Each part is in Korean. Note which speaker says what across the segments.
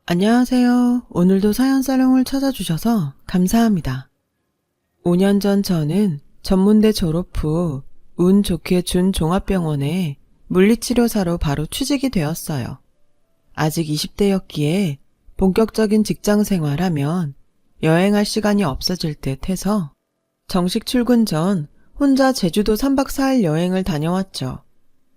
Speaker 1: 안녕하세요. 오늘도 사연사롱을 찾아주셔서 감사합니다. 5년 전 저는 전문대 졸업 후 운 좋게 준 종합병원에 물리치료사로 바로 취직이 되었어요. 아직 20대였기에 본격적인 직장 생활하면 여행할 시간이 없어질 듯 해서 정식 출근 전 혼자 제주도 3박 4일 여행을 다녀왔죠.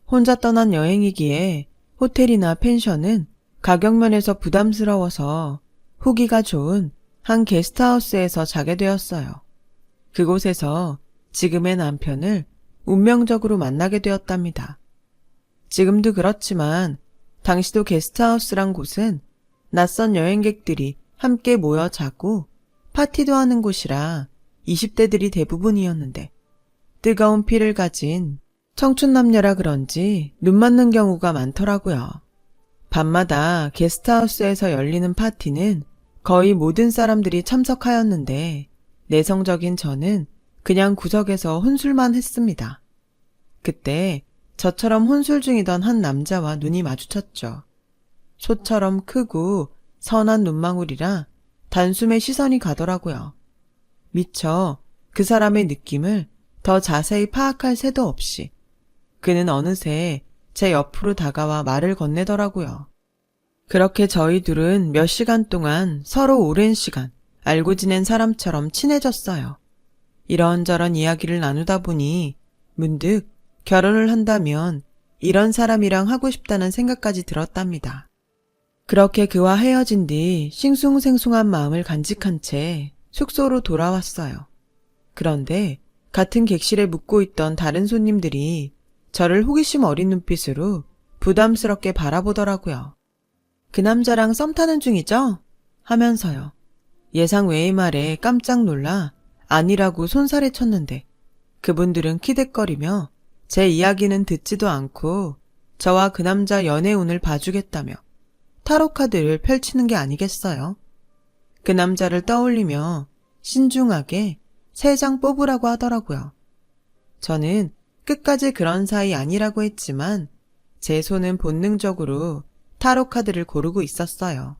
Speaker 1: 혼자 떠난 여행이기에 호텔이나 펜션은 가격면에서 부담스러워서 후기가 좋은 한 게스트하우스에서 자게 되었어요. 그곳에서 지금의 남편을 운명적으로 만나게 되었답니다. 지금도 그렇지만 당시도 게스트하우스란 곳은 낯선 여행객들이 함께 모여 자고 파티도 하는 곳이라 20대들이 대부분이었는데 뜨거운 피를 가진 청춘 남녀라 그런지 눈 맞는 경우가 많더라고요. 밤마다 게스트하우스에서 열리는 파티는 거의 모든 사람들이 참석하였는데 내성적인 저는 그냥 구석에서 혼술만 했습니다. 그때 저처럼 혼술 중이던 한 남자와 눈이 마주쳤죠. 소처럼 크고 선한 눈망울이라 단숨에 시선이 가더라고요. 미처 그 사람의 느낌을 더 자세히 파악할 새도 없이 그는 어느새 제 옆으로 다가와 말을 건네더라고요. 그렇게 저희 둘은 몇 시간 동안 서로 오랜 시간 알고 지낸 사람처럼 친해졌어요. 이런저런 이야기를 나누다 보니 문득 결혼을 한다면 이런 사람이랑 하고 싶다는 생각까지 들었답니다. 그렇게 그와 헤어진 뒤 싱숭생숭한 마음을 간직한 채 숙소로 돌아왔어요. 그런데 같은 객실에 묵고 있던 다른 손님들이 저를 호기심 어린 눈빛으로 부담스럽게 바라보더라고요. 그 남자랑 썸 타는 중이죠? 하면서요. 예상 외의 말에 깜짝 놀라 아니라고 손살에 쳤는데 그분들은 키득거리며 제 이야기는 듣지도 않고 저와 그 남자 연애운을 봐주겠다며 타로카드를 펼치는 게 아니겠어요? 그 남자를 떠올리며 신중하게 3장 뽑으라고 하더라고요. 저는 끝까지 그런 사이 아니라고 했지만 제 손은 본능적으로 타로카드를 고르고 있었어요.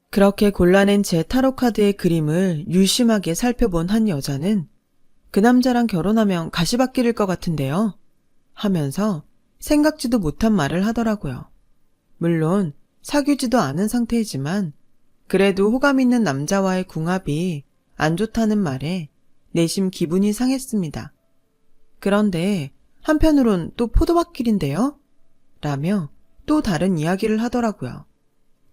Speaker 1: 그렇게 골라낸 제 타로카드의 그림을 유심하게 살펴본 한 여자는 그 남자랑 결혼하면 가시밭길일 것 같은데요? 하면서 생각지도 못한 말을 하더라고요. 물론 사귀지도 않은 상태이지만 그래도 호감 있는 남자와의 궁합이 안 좋다는 말에 내심 기분이 상했습니다. 그런데 한편으론 또 포도밭길인데요? 라며 또 다른 이야기를 하더라고요.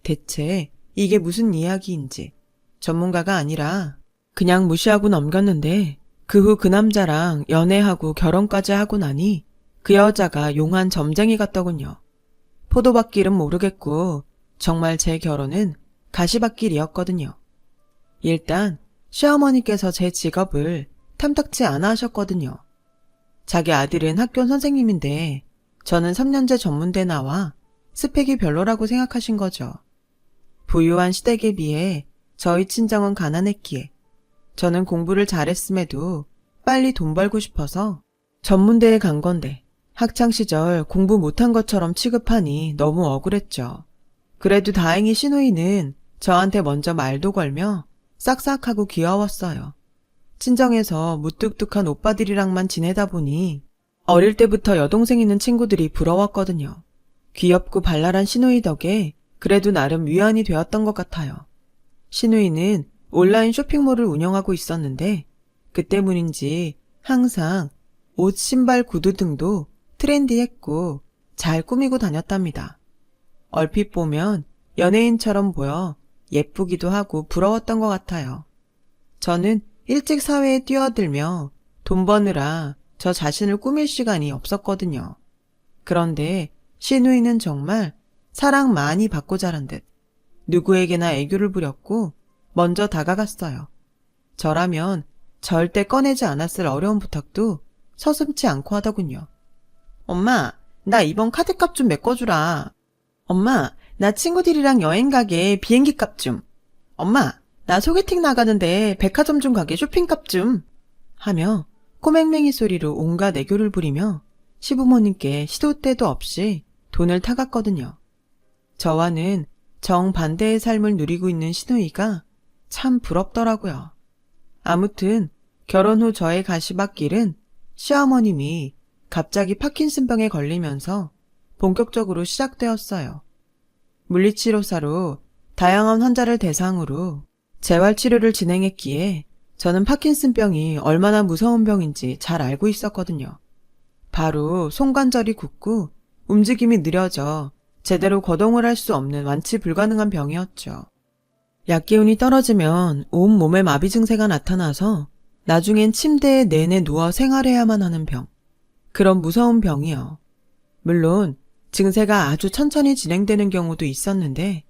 Speaker 1: 대체 이게 무슨 이야기인지 전문가가 아니라 그냥 무시하고 넘겼는데 그 후 그 남자랑 연애하고 결혼까지 하고 나니 그 여자가 용한 점쟁이 같더군요. 포도밭길은 모르겠고 정말 제 결혼은 가시밭길이었거든요. 일단 시어머니께서 제 직업을 탐탁치 않아 하셨거든요. 자기 아들은 학교 선생님인데 저는 3년제 전문대 나와 스펙이 별로라고 생각하신 거죠. 부유한 시댁에 비해 저희 친정은 가난했기에 저는 공부를 잘했음에도 빨리 돈 벌고 싶어서 전문대에 간 건데 학창시절 공부 못한 것처럼 취급하니 너무 억울했죠. 그래도 다행히 시누이는 저한테 먼저 말도 걸며 싹싹하고 귀여웠어요. 친정에서 무뚝뚝한 오빠들이랑만 지내다 보니 어릴 때부터 여동생 있는 친구들이 부러웠거든요. 귀엽고 발랄한 시누이 덕에 그래도 나름 위안이 되었던 것 같아요. 시누이는 온라인 쇼핑몰을 운영하고 있었는데 그 때문인지 항상 옷, 신발, 구두 등도 트렌디했고 잘 꾸미고 다녔답니다. 얼핏 보면 연예인처럼 보여 예쁘기도 하고 부러웠던 것 같아요. 저는 일찍 사회에 뛰어들며 돈 버느라 저 자신을 꾸밀 시간이 없었거든요. 그런데 시누이는 정말 사랑 많이 받고 자란 듯 누구에게나 애교를 부렸고 먼저 다가갔어요. 저라면 절대 꺼내지 않았을 어려운 부탁도 서슴지 않고 하더군요. 엄마, 나 이번 카드값 좀 메꿔주라. 엄마, 나 친구들이랑 여행 가게 비행기 값 좀. 엄마, 나 소개팅 나가는데 백화점 좀 가게 쇼핑값 좀. 하며 꼬맹맹이 소리로 온갖 애교를 부리며 시부모님께 시도 때도 없이 돈을 타갔거든요. 저와는 정반대의 삶을 누리고 있는 시누이가 참 부럽더라고요. 아무튼 결혼 후 저의 가시밭길은 시어머님이 갑자기 파킨슨병에 걸리면서 본격적으로 시작되었어요. 물리치료사로 다양한 환자를 대상으로 재활치료를 진행했기에 저는 파킨슨병이 얼마나 무서운 병인지 잘 알고 있었거든요. 바로 손관절이 굳고 움직임이 느려져 제대로 거동을 할 수 없는 완치 불가능한 병이었죠. 약기운이 떨어지면 온몸에 마비 증세가 나타나서 나중엔 침대에 내내 누워 생활해야만 하는 병. 그런 무서운 병이요. 물론 증세가 아주 천천히 진행되는 경우도 있었는데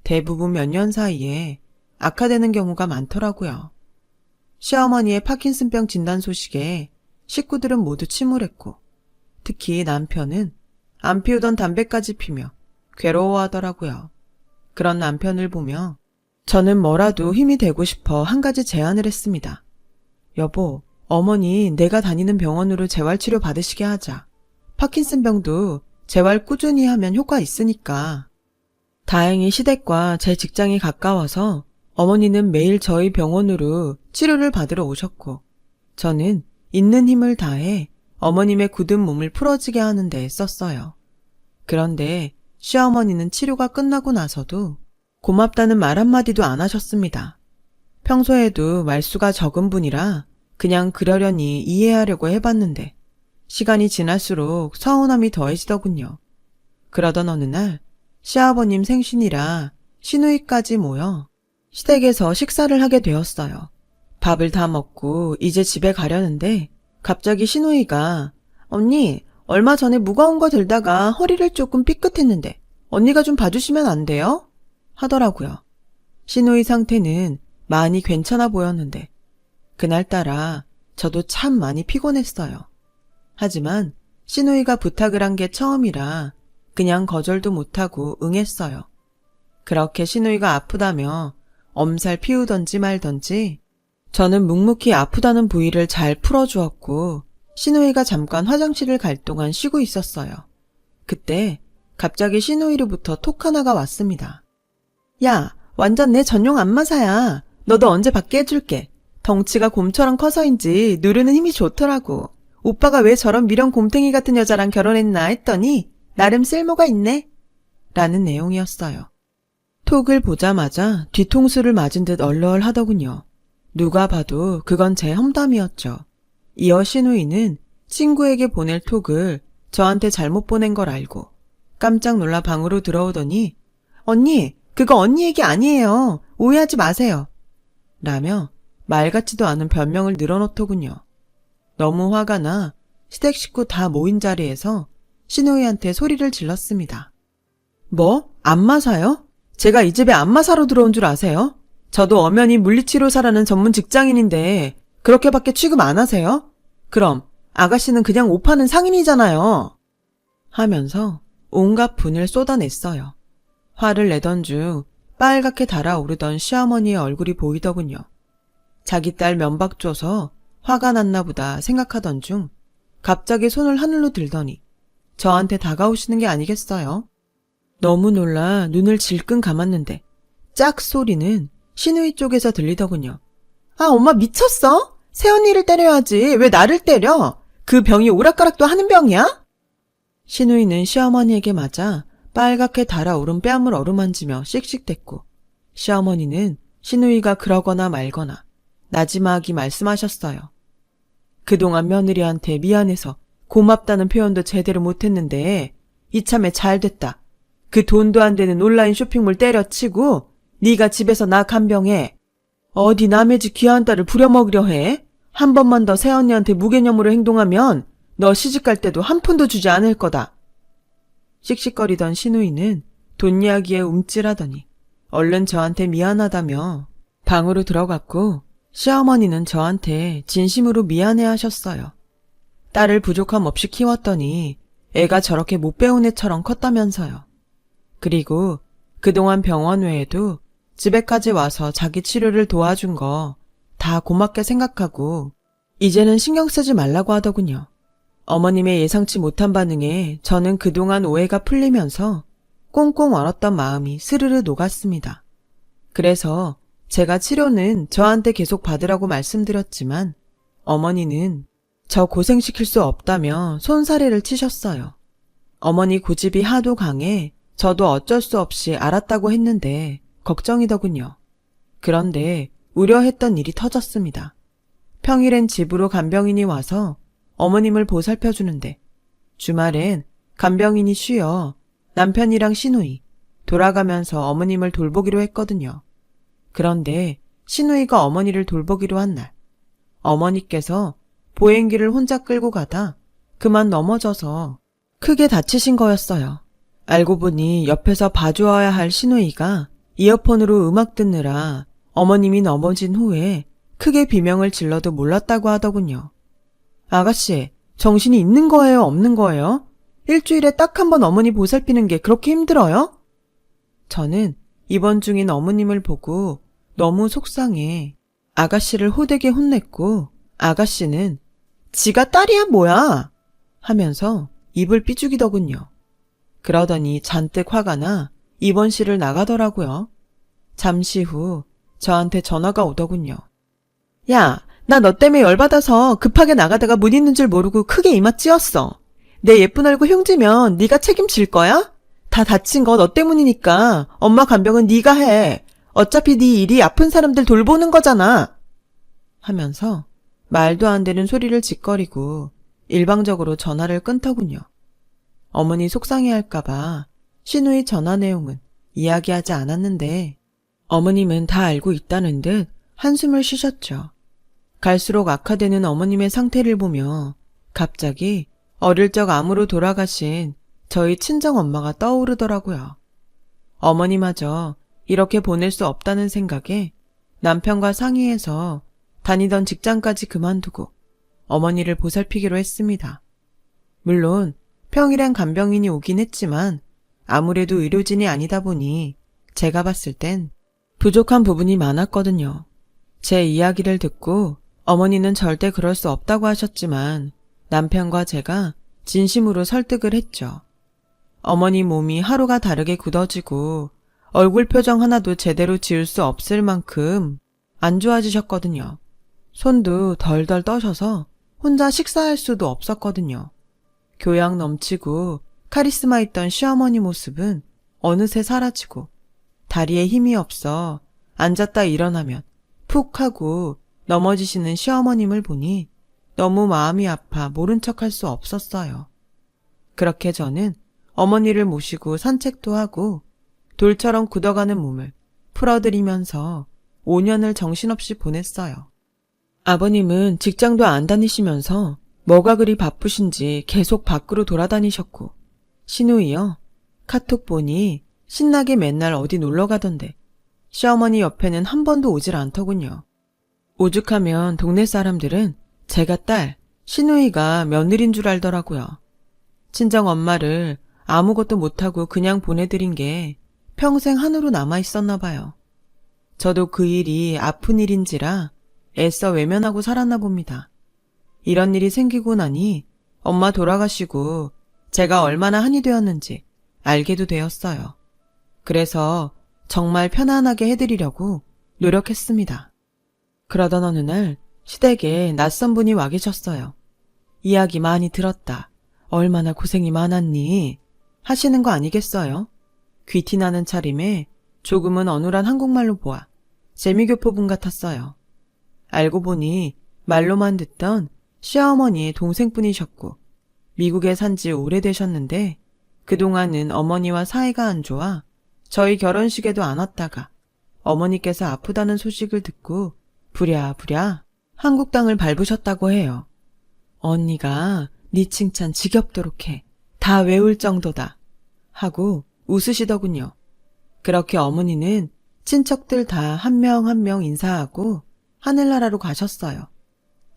Speaker 1: 대부분 몇 년 사이에 악화되는 경우가 많더라고요. 시어머니의 파킨슨병 진단 소식에 식구들은 모두 침울했고 특히 남편은 안 피우던 담배까지 피며 괴로워하더라고요. 그런 남편을 보며 저는 뭐라도 힘이 되고 싶어 한 가지 제안을 했습니다. 여보, 어머니 내가 다니는 병원으로 재활치료 받으시게 하자. 파킨슨병도 재활 꾸준히 하면 효과 있으니까. 다행히 시댁과 제 직장이 가까워서 어머니는 매일 저희 병원으로 치료를 받으러 오셨고 저는 있는 힘을 다해 어머님의 굳은 몸을 풀어지게 하는 데 썼어요. 그런데 시어머니는 치료가 끝나고 나서도 고맙다는 말 한마디도 안 하셨습니다. 평소에도 말수가 적은 분이라 그냥 그러려니 이해하려고 해봤는데 시간이 지날수록 서운함이 더해지더군요. 그러던 어느 날 시아버님 생신이라 시누이까지 모여 시댁에서 식사를 하게 되었어요. 밥을 다 먹고 이제 집에 가려는데 갑자기 시누이가 언니, 얼마 전에 무거운 거 들다가 허리를 조금 삐끗했는데 언니가 좀 봐주시면 안 돼요? 하더라고요. 시누이 상태는 많이 괜찮아 보였는데 그날따라 저도 참 많이 피곤했어요. 하지만 시누이가 부탁을 한 게 처음이라 그냥 거절도 못하고 응했어요. 그렇게 시누이가 아프다며 엄살 피우던지 말던지 저는 묵묵히 아프다는 부위를 잘 풀어주었고 시누이가 잠깐 화장실을 갈 동안 쉬고 있었어요. 그때 갑자기 시누이로부터 톡 하나가 왔습니다. 야, 완전 내 전용 안마사야. 너도 언제 받게 해줄게. 덩치가 곰처럼 커서인지 누르는 힘이 좋더라고. 오빠가 왜 저런 미련 곰탱이 같은 여자랑 결혼했나 했더니 나름 쓸모가 있네. 라는 내용이었어요. 톡을 보자마자 뒤통수를 맞은 듯 얼얼하더군요. 누가 봐도 그건 제 험담이었죠. 이어 시누이는 친구에게 보낼 톡을 저한테 잘못 보낸 걸 알고 깜짝 놀라 방으로 들어오더니 언니, 그거 언니 얘기 아니에요. 오해하지 마세요. 라며 말 같지도 않은 변명을 늘어놓더군요. 너무 화가 나 시댁 식구 다 모인 자리에서 시누이한테 소리를 질렀습니다. 뭐? 안마사요? 제가 이 집에 안마사로 들어온 줄 아세요? 저도 엄연히 물리치료사라는 전문 직장인인데 그렇게밖에 취급 안 하세요? 그럼 아가씨는 그냥 옷 파는 상인이잖아요. 하면서 온갖 분을 쏟아냈어요. 화를 내던 중 빨갛게 달아오르던 시어머니의 얼굴이 보이더군요. 자기 딸 면박 줘서 화가 났나 보다 생각하던 중 갑자기 손을 하늘로 들더니 저한테 다가오시는 게 아니겠어요? 너무 놀라 눈을 질끈 감았는데 짝 소리는 시누이 쪽에서 들리더군요. 아, 엄마 미쳤어? 새언니를 때려야지. 왜 나를 때려? 그 병이 오락가락도 하는 병이야? 시누이는 시어머니에게 맞아 빨갛게 달아오른 뺨을 어루만지며 씩씩댔고 시어머니는 시누이가 그러거나 말거나 나지막이 말씀하셨어요. 그동안 며느리한테 미안해서 고맙다는 표현도 제대로 못했는데 이참에 잘됐다. 그 돈도 안 되는 온라인 쇼핑몰 때려치고 네가 집에서 나 간병해. 어디 남의 집 귀한 딸을 부려먹으려 해? 한 번만 더 새언니한테 무개념으로 행동하면 너 시집갈 때도 한 푼도 주지 않을 거다. 씩씩거리던 시누이는 돈 이야기에 움찔하더니 얼른 저한테 미안하다며 방으로 들어갔고 시어머니는 저한테 진심으로 미안해하셨어요. 딸을 부족함 없이 키웠더니 애가 저렇게 못 배운 애처럼 컸다면서요. 그리고 그동안 병원 외에도 집에까지 와서 자기 치료를 도와준 거 다 고맙게 생각하고 이제는 신경 쓰지 말라고 하더군요. 어머님의 예상치 못한 반응에 저는 그동안 오해가 풀리면서 꽁꽁 얼었던 마음이 스르르 녹았습니다. 그래서 제가 치료는 저한테 계속 받으라고 말씀드렸지만 어머니는 저 고생시킬 수 없다며 손사래를 치셨어요. 어머니 고집이 하도 강해 저도 어쩔 수 없이 알았다고 했는데 걱정이더군요. 그런데 우려했던 일이 터졌습니다. 평일엔 집으로 간병인이 와서 어머님을 보살펴주는데 주말엔 간병인이 쉬어 남편이랑 시누이 돌아가면서 어머님을 돌보기로 했거든요. 그런데 시누이가 어머니를 돌보기로 한 날 어머니께서 보행기를 혼자 끌고 가다 그만 넘어져서 크게 다치신 거였어요. 알고 보니 옆에서 봐주어야 할 시누이가 이어폰으로 음악 듣느라 어머님이 넘어진 후에 크게 비명을 질러도 몰랐다고 하더군요. 아가씨, 정신이 있는 거예요, 없는 거예요? 일주일에 딱 한 번 어머니 보살피는 게 그렇게 힘들어요? 저는 입원 중인 어머님을 보고 너무 속상해 아가씨를 호되게 혼냈고 아가씨는 지가 딸이야 뭐야 하면서 입을 삐죽이더군요. 그러더니 잔뜩 화가 나 입원실을 나가더라고요. 잠시 후 저한테 전화가 오더군요. 야, 나 너 때문에 열받아서 급하게 나가다가 문 있는 줄 모르고 크게 이마 찧었어. 내 예쁜 얼굴 흉지면 네가 책임질 거야? 다 다친 거 너 때문이니까 엄마 간병은 네가 해. 어차피 네 일이 아픈 사람들 돌보는 거잖아. 하면서 말도 안 되는 소리를 짓거리고 일방적으로 전화를 끊더군요. 어머니 속상해할까봐 시누이 전화 내용은 이야기하지 않았는데 어머님은 다 알고 있다는 듯 한숨을 쉬셨죠. 갈수록 악화되는 어머님의 상태를 보며 갑자기 어릴 적 암으로 돌아가신 저희 친정엄마가 떠오르더라고요. 어머니마저 이렇게 보낼 수 없다는 생각에 남편과 상의해서 다니던 직장까지 그만두고 어머니를 보살피기로 했습니다. 물론 평일엔 간병인이 오긴 했지만 아무래도 의료진이 아니다 보니 제가 봤을 땐 부족한 부분이 많았거든요. 제 이야기를 듣고 어머니는 절대 그럴 수 없다고 하셨지만 남편과 제가 진심으로 설득을 했죠. 어머니 몸이 하루가 다르게 굳어지고 얼굴 표정 하나도 제대로 지을 수 없을 만큼 안 좋아지셨거든요. 손도 덜덜 떠셔서 혼자 식사할 수도 없었거든요. 교양 넘치고 카리스마 있던 시어머니 모습은 어느새 사라지고 다리에 힘이 없어 앉았다 일어나면 푹 하고 넘어지시는 시어머님을 보니 너무 마음이 아파 모른 척할 수 없었어요. 그렇게 저는 어머니를 모시고 산책도 하고 돌처럼 굳어가는 몸을 풀어드리면서 5년을 정신없이 보냈어요. 아버님은 직장도 안 다니시면서 뭐가 그리 바쁘신지 계속 밖으로 돌아다니셨고 시누이요. 카톡 보니 신나게 맨날 어디 놀러 가던데 시어머니 옆에는 한 번도 오질 않더군요. 오죽하면 동네 사람들은 제가 딸, 시누이가 며느린 줄 알더라고요. 친정 엄마를 아무것도 못하고 그냥 보내드린 게 평생 한으로 남아있었나 봐요. 저도 그 일이 아픈 일인지라 애써 외면하고 살았나 봅니다. 이런 일이 생기고 나니 엄마 돌아가시고 제가 얼마나 한이 되었는지 알게도 되었어요. 그래서 정말 편안하게 해드리려고 노력했습니다. 그러던 어느 날 시댁에 낯선 분이 와 계셨어요. 이야기 많이 들었다. 얼마나 고생이 많았니? 하시는 거 아니겠어요? 귀티나는 차림에 조금은 어눌한 한국말로 보아 재미교포분 같았어요. 알고 보니 말로만 듣던 시어머니의 동생분이셨고 미국에 산 지 오래되셨는데 그동안은 어머니와 사이가 안 좋아 저희 결혼식에도 안 왔다가 어머니께서 아프다는 소식을 듣고 부랴부랴 한국 땅을 밟으셨다고 해요. 언니가 네 칭찬 지겹도록 해. 다 외울 정도다. 하고 웃으시더군요. 그렇게 어머니는 친척들 다 한 명 한 명 인사하고 하늘나라로 가셨어요.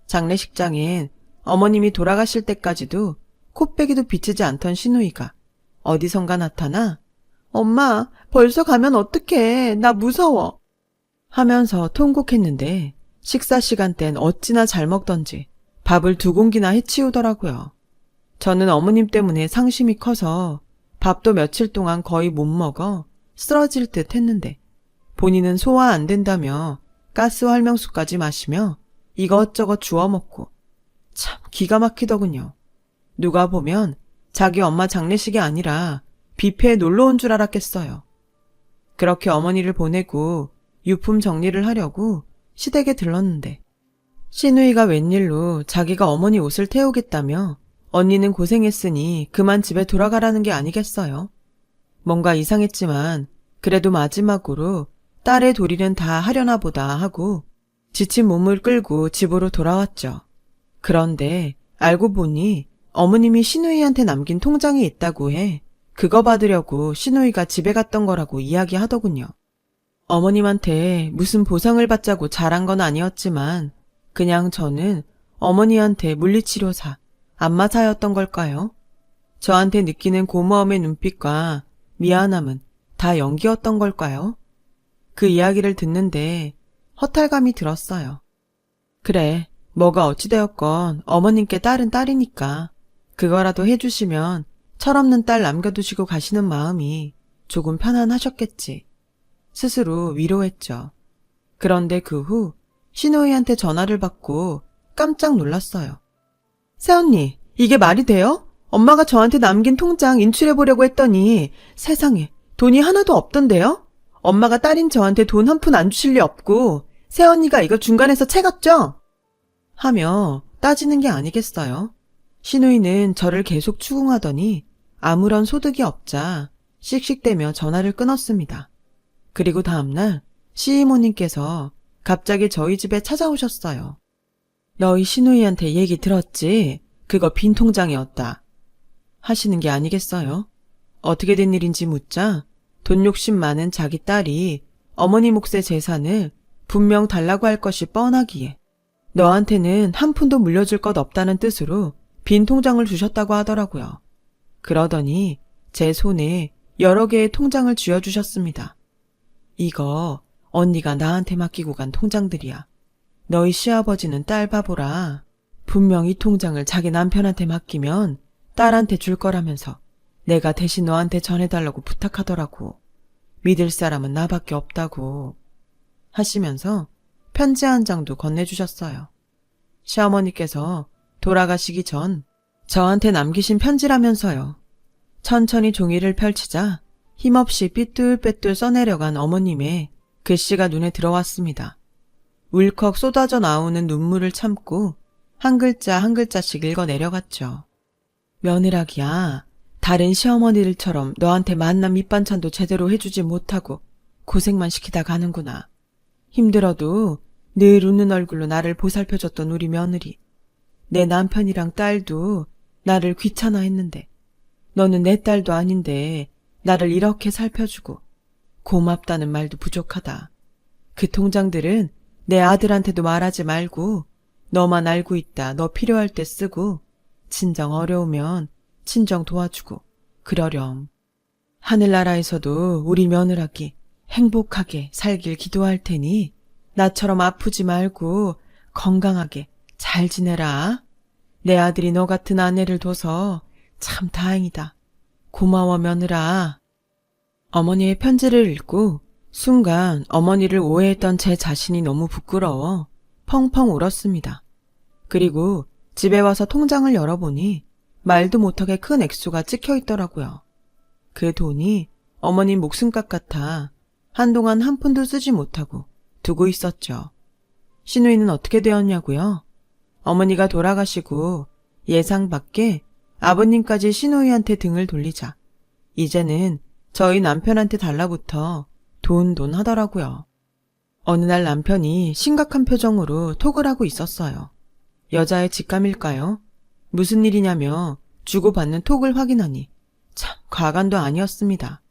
Speaker 1: 장례식장엔 어머님이 돌아가실 때까지도 코빼기도 비치지 않던 시누이가 어디선가 나타나 엄마 벌써 가면 어떡해 나 무서워 하면서 통곡했는데 식사 시간 땐 어찌나 잘 먹던지 밥을 2공기나 해치우더라고요. 저는 어머님 때문에 상심이 커서 밥도 며칠 동안 거의 못 먹어 쓰러질 듯 했는데 본인은 소화 안 된다며 가스 활명수까지 마시며 이것저것 주워 먹고 참 기가 막히더군요. 누가 보면 자기 엄마 장례식이 아니라 뷔페에 놀러 온 줄 알았겠어요. 그렇게 어머니를 보내고 유품 정리를 하려고 시댁에 들렀는데 시누이가 웬일로 자기가 어머니 옷을 태우겠다며 언니는 고생했으니 그만 집에 돌아가라는 게 아니겠어요. 뭔가 이상했지만 그래도 마지막으로 딸의 도리는 다 하려나 보다 하고 지친 몸을 끌고 집으로 돌아왔죠. 그런데 알고 보니 어머님이 시누이한테 남긴 통장이 있다고 해 그거 받으려고 시누이가 집에 갔던 거라고 이야기하더군요. 어머님한테 무슨 보상을 받자고 잘한 건 아니었지만 그냥 저는 어머니한테 물리치료사, 안마사였던 걸까요? 저한테 느끼는 고마움의 눈빛과 미안함은 다 연기였던 걸까요? 그 이야기를 듣는데 허탈감이 들었어요. 그래, 뭐가 어찌되었건 어머님께 딸은 딸이니까 그거라도 해주시면 철없는 딸 남겨두시고 가시는 마음이 조금 편안하셨겠지. 스스로 위로했죠. 그런데 그 후 시누이한테 전화를 받고 깜짝 놀랐어요. 새언니, 이게 말이 돼요? 엄마가 저한테 남긴 통장 인출해보려고 했더니 세상에 돈이 하나도 없던데요? 엄마가 딸인 저한테 돈 한 푼 안 주실 리 없고 새언니가 이거 중간에서 채갔죠? 하며 따지는 게 아니겠어요. 시누이는 저를 계속 추궁하더니 아무런 소득이 없자 씩씩대며 전화를 끊었습니다. 그리고 다음날 시이모님께서 갑자기 저희 집에 찾아오셨어요. 너희 시누이한테 얘기 들었지? 그거 빈 통장이었다. 하시는 게 아니겠어요? 어떻게 된 일인지 묻자 돈 욕심 많은 자기 딸이 어머니 몫의 재산을 분명 달라고 할 것이 뻔하기에 너한테는 한 푼도 물려줄 것 없다는 뜻으로 빈 통장을 주셨다고 하더라고요. 그러더니 제 손에 여러 개의 통장을 쥐어주셨습니다. 이거 언니가 나한테 맡기고 간 통장들이야. 너희 시아버지는 딸 바보라. 분명 이 통장을 자기 남편한테 맡기면 딸한테 줄 거라면서 내가 대신 너한테 전해달라고 부탁하더라고. 믿을 사람은 나밖에 없다고. 하시면서 편지 한 장도 건네주셨어요. 시어머니께서 돌아가시기 전 저한테 남기신 편지라면서요. 천천히 종이를 펼치자 힘없이 삐뚤빼뚤 써내려간 어머님의 글씨가 눈에 들어왔습니다. 울컥 쏟아져 나오는 눈물을 참고 한 글자 한 글자씩 읽어 내려갔죠. 며느라기야, 다른 시어머니들처럼 너한테 만난 밑반찬도 제대로 해주지 못하고 고생만 시키다 가는구나. 힘들어도 늘 웃는 얼굴로 나를 보살펴줬던 우리 며느리. 내 남편이랑 딸도 나를 귀찮아했는데 너는 내 딸도 아닌데 나를 이렇게 살펴주고 고맙다는 말도 부족하다. 그 통장들은 내 아들한테도 말하지 말고 너만 알고 있다. 너 필요할 때 쓰고 진정 어려우면 친정 도와주고 그러렴. 하늘나라에서도 우리 며느라기 행복하게 살길 기도할 테니 나처럼 아프지 말고 건강하게 잘 지내라. 내 아들이 너 같은 아내를 둬서 참 다행이다. 고마워 며느라. 어머니의 편지를 읽고 순간 어머니를 오해했던 제 자신이 너무 부끄러워 펑펑 울었습니다. 그리고 집에 와서 통장을 열어보니 말도 못하게 큰 액수가 찍혀 있더라고요. 그 돈이 어머님 목숨값 같아 한동안 한 푼도 쓰지 못하고 두고 있었죠. 시누이는 어떻게 되었냐고요? 어머니가 돌아가시고 예상 밖에 아버님까지 시누이한테 등을 돌리자 이제는 저희 남편한테 달라붙어 돈 하더라고요. 어느 날 남편이 심각한 표정으로 톡을 하고 있었어요. 여자의 직감일까요? 무슨 일이냐며 주고받는 톡을 확인하니 참 과간도 아니었습니다.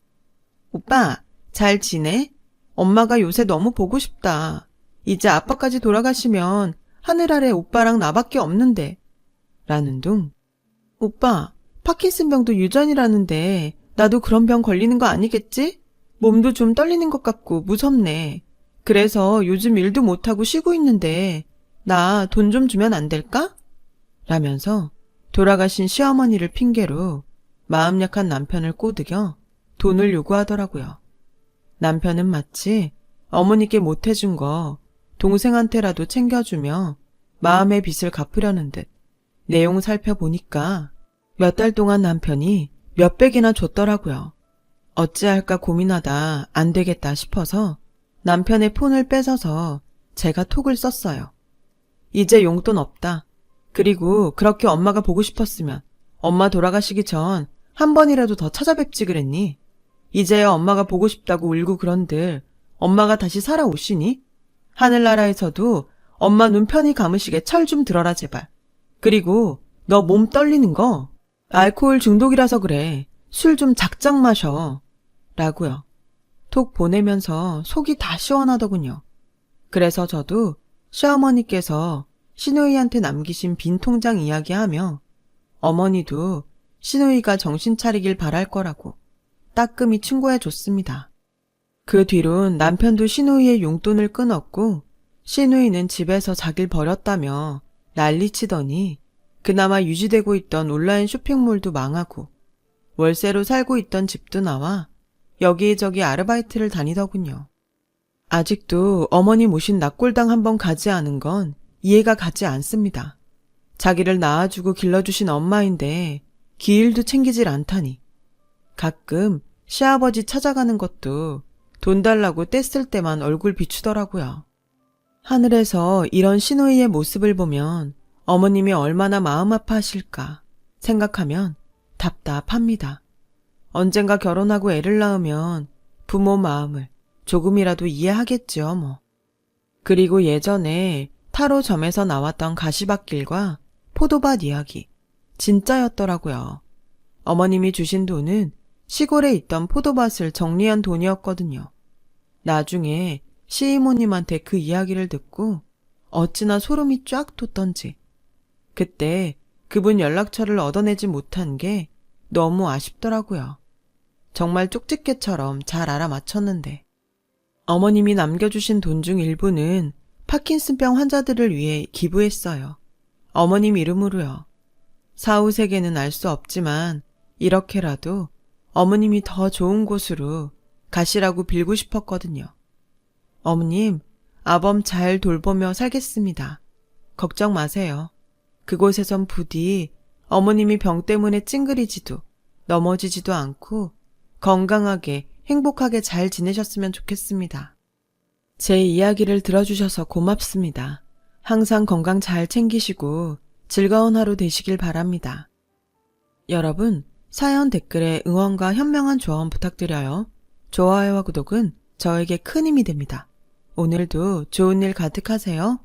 Speaker 1: 오빠, 잘 지내? 엄마가 요새 너무 보고 싶다. 이제 아빠까지 돌아가시면 하늘 아래 오빠랑 나밖에 없는데. 라는 둥. 오빠, 파킨슨 병도 유전이라는데 나도 그런 병 걸리는 거 아니겠지? 몸도 좀 떨리는 것 같고 무섭네. 그래서 요즘 일도 못하고 쉬고 있는데 나 돈 좀 주면 안 될까? 라면서 돌아가신 시어머니를 핑계로 마음 약한 남편을 꼬드겨 돈을 요구하더라고요. 남편은 마치 어머니께 못해준 거 동생한테라도 챙겨주며 마음의 빚을 갚으려는 듯 내용 살펴보니까 몇 달 동안 남편이 몇백이나 줬더라고요. 어찌할까 고민하다 안 되겠다 싶어서 남편의 폰을 뺏어서 제가 톡을 썼어요. 이제 용돈 없다. 그리고 그렇게 엄마가 보고 싶었으면 엄마 돌아가시기 전 한 번이라도 더 찾아뵙지 그랬니? 이제야 엄마가 보고 싶다고 울고 그런들 엄마가 다시 살아오시니? 하늘나라에서도 엄마 눈 편히 감으시게 철 좀 들어라 제발. 그리고 너 몸 떨리는 거 알코올 중독이라서 그래. 술 좀 작작 마셔. 라고요. 톡 보내면서 속이 다 시원하더군요. 그래서 저도 시어머니께서 시누이한테 남기신 빈 통장 이야기하며 어머니도 시누이가 정신 차리길 바랄 거라고 따끔히 충고해 줬습니다. 그 뒤론 남편도 시누이의 용돈을 끊었고 시누이는 집에서 자길 버렸다며 난리치더니 그나마 유지되고 있던 온라인 쇼핑몰도 망하고 월세로 살고 있던 집도 나와 여기저기 아르바이트를 다니더군요. 아직도 어머니 모신 낙골당 한번 가지 않은 건 이해가 가지 않습니다. 자기를 낳아주고 길러주신 엄마인데 기일도 챙기질 않다니. 가끔 시아버지 찾아가는 것도 돈 달라고 뗐을 때만 얼굴 비추더라고요. 하늘에서 이런 시누이의 모습을 보면 어머님이 얼마나 마음 아파하실까 생각하면 답답합니다. 언젠가 결혼하고 애를 낳으면 부모 마음을 조금이라도 이해하겠지요, 뭐. 그리고 예전에 타로점에서 나왔던 가시밭길과 포도밭 이야기, 진짜였더라고요. 어머님이 주신 돈은 시골에 있던 포도밭을 정리한 돈이었거든요. 나중에 시이모님한테 그 이야기를 듣고 어찌나 소름이 쫙 돋던지. 그때 그분 연락처를 얻어내지 못한 게 너무 아쉽더라고요. 정말 쪽집게처럼 잘 알아맞혔는데. 어머님이 남겨주신 돈 중 일부는 파킨슨병 환자들을 위해 기부했어요. 어머님 이름으로요. 사후세계는 알 수 없지만 이렇게라도 어머님이 더 좋은 곳으로 가시라고 빌고 싶었거든요. 어머님, 아범 잘 돌보며 살겠습니다. 걱정 마세요. 그곳에선 부디 어머님이 병 때문에 찡그리지도 넘어지지도 않고 건강하게 행복하게 잘 지내셨으면 좋겠습니다. 제 이야기를 들어주셔서 고맙습니다. 항상 건강 잘 챙기시고 즐거운 하루 되시길 바랍니다. 여러분, 사연 댓글에 응원과 현명한 조언 부탁드려요. 좋아요와 구독은 저에게 큰 힘이 됩니다. 오늘도 좋은 일 가득하세요.